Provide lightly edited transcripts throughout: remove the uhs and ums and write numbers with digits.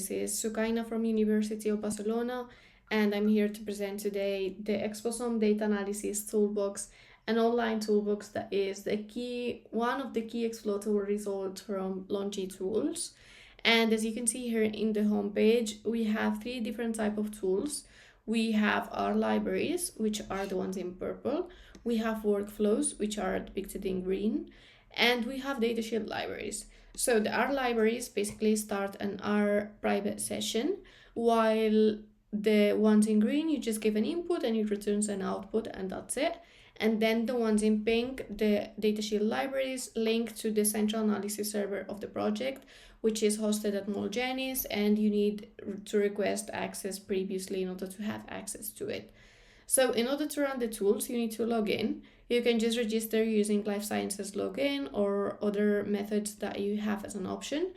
this is Sukaina from University of Barcelona, and I'm here to present today the Exposome Data Analysis Toolbox, an online toolbox that is one of the key exploitable results from LongITools. And as you can see here in the homepage, we have three different types of tools. We have our libraries, which are the ones in purple. We have workflows, which are depicted in green, and we have data shield libraries. So the R libraries basically start an R private session, while the ones in green, you just give an input and it returns an output, and that's it. And then the ones in pink, the data shield libraries, link to the central analysis server of the project, which is hosted at Molgenis, and you need to request access previously in order to have access to it. So in order to run the tools, you need to log in. You can just register using Life Sciences login or other methods that you have as an option.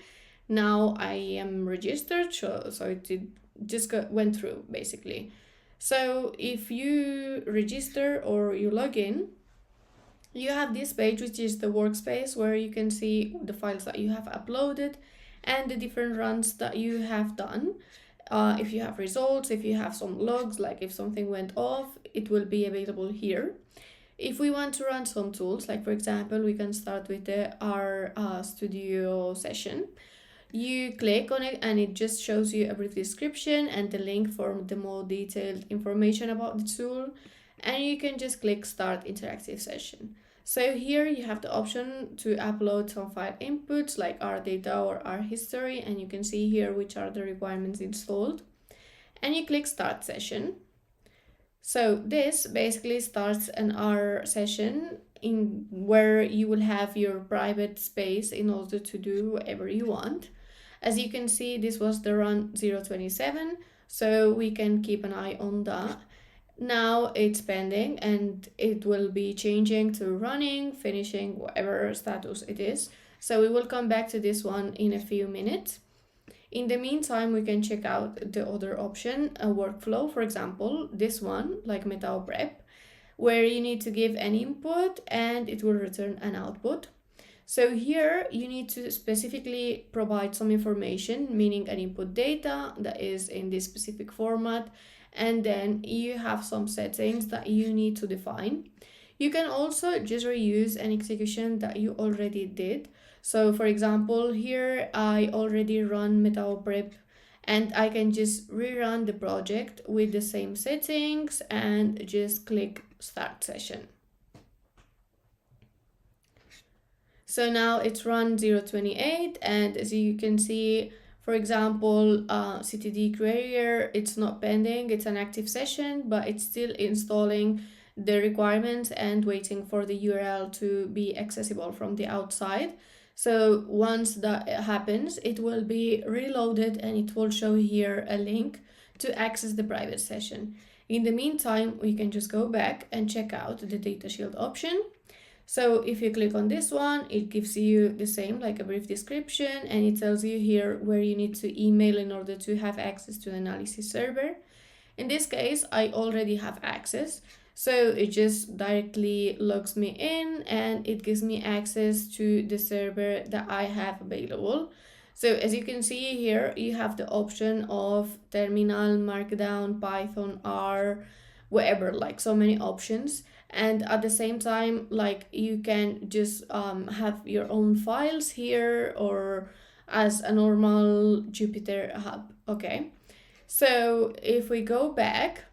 Now I am registered, so it just went through basically. So if you register or you log in, you have this page, which is the workspace, where you can see the files that you have uploaded and the different runs that you have done. If you have results, if you have some logs, like if something went off, it will be available here. If we want to run some tools, like for example, we can start with the R Studio session. You click on it and it just shows you a brief description and the link for the more detailed information about the tool. And you can just click Start Interactive Session. So here you have the option to upload some file inputs like R data or R history, and you can see here which are the requirements installed. And you click Start Session. So this basically starts an R session in where you will have your private space in order to do whatever you want. As you can see, this was the run 027, so we can keep an eye on that. Now it's pending and it will be changing to running, finishing, whatever status it is. So we will come back to this one in a few minutes. In the meantime, we can check out the other option, a workflow, for example, this one, like Metao Prep, where you need to give an input and it will return an output. So here you need to specifically provide some information, meaning an input data that is in this specific format, and then you have some settings that you need to define. You can also just reuse an execution that you already did. So for example, here I already run Metao Prep and I can just rerun the project with the same settings and just click Start Session. So now it's run 028, and as you can see, for example, CTD Querier, it's not pending, it's an active session, but it's still installing the requirements and waiting for the URL to be accessible from the outside. So once that happens, it will be reloaded and it will show here a link to access the private session. In the meantime, we can just go back and check out the data shield option. So if you click on this one, it gives you the same, like a brief description, and it tells you here where you need to email in order to have access to the analysis server. In this case, I already have access. So it just directly logs me in and it gives me access to the server that I have available. So as you can see here, you have the option of Terminal, Markdown, Python, R, whatever, like so many options. And at the same time, like you can just have your own files here or as a normal Jupyter hub. Okay, so if we go back,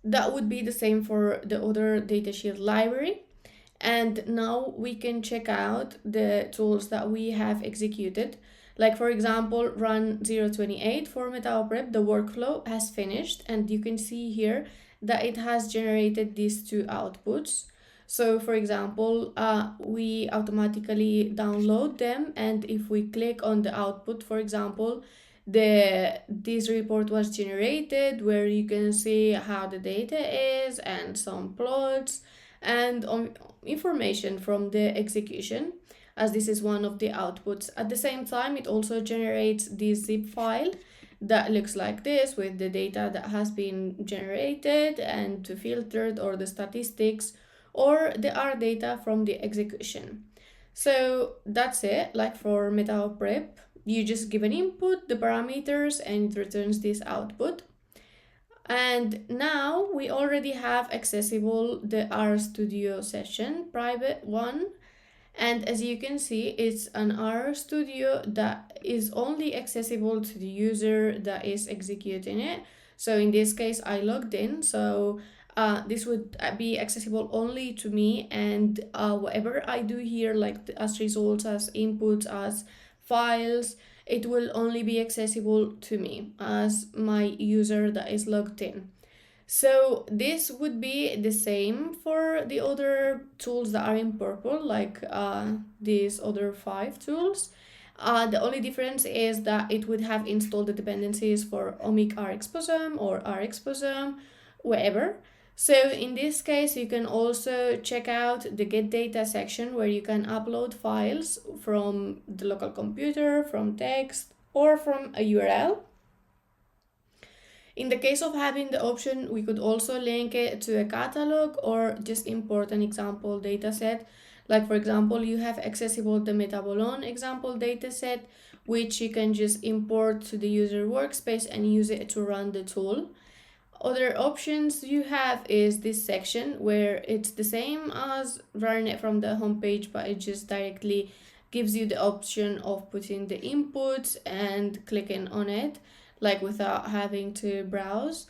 that would be the same for the other data shield library. And now we can check out the tools that we have executed. Like for example, run 028 for Metao Prep, the workflow has finished, and you can see here that it has generated these two outputs. So for example, we automatically download them, and if we click on the output, for example, this report was generated where you can see how the data is and some plots and information from the execution, as this is one of the outputs. At the same time, it also generates this zip file that looks like this with the data that has been generated and filtered, or the statistics, or the R data from the execution. So that's it, like for Metao Prep. you just give an input, the parameters, and it returns this output. And now we already have accessible the RStudio session, private one. And as you can see, it's an RStudio that is only accessible to the user that is executing it. So in this case, I logged in. So this would be accessible only to me, and whatever I do here, like as results, as inputs, as files, it will only be accessible to me as my user that is logged in. So this would be the same for the other tools that are in purple, like these other 5 tools. The only difference is that it would have installed the dependencies for omic Exposome or Exposome, wherever. So in this case, you can also check out the get data section where you can upload files from the local computer, from text, or from a URL. In the case of having the option, we could also link it to a catalog or just import an example dataset. Like for example, you have accessible the Metabolon example dataset, which you can just import to the user workspace and use it to run the tool. Other options you have is this section where it's the same as running it from the homepage, but it just directly gives you the option of putting the inputs and clicking on it, like without having to browse.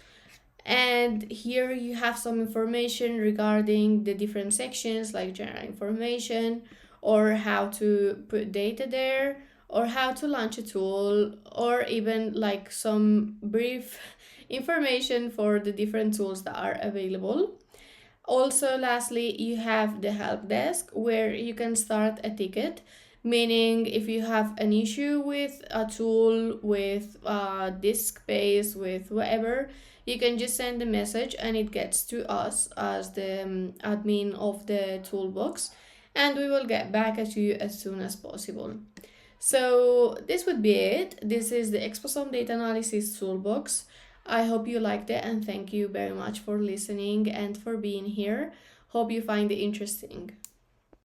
And here you have some information regarding the different sections, like general information, or how to put data there, or how to launch a tool, or even like some brief information for the different tools that are available. Also, lastly, you have the help desk where you can start a ticket, meaning if you have an issue with a tool, with disk space, with whatever, you can just send a message and it gets to us as the admin of the toolbox, and we will get back at you as soon as possible. So this would be it. This is the Exposome Data Analysis Toolbox. I hope you liked it, and thank you very much for listening and for being here. Hope you find it interesting.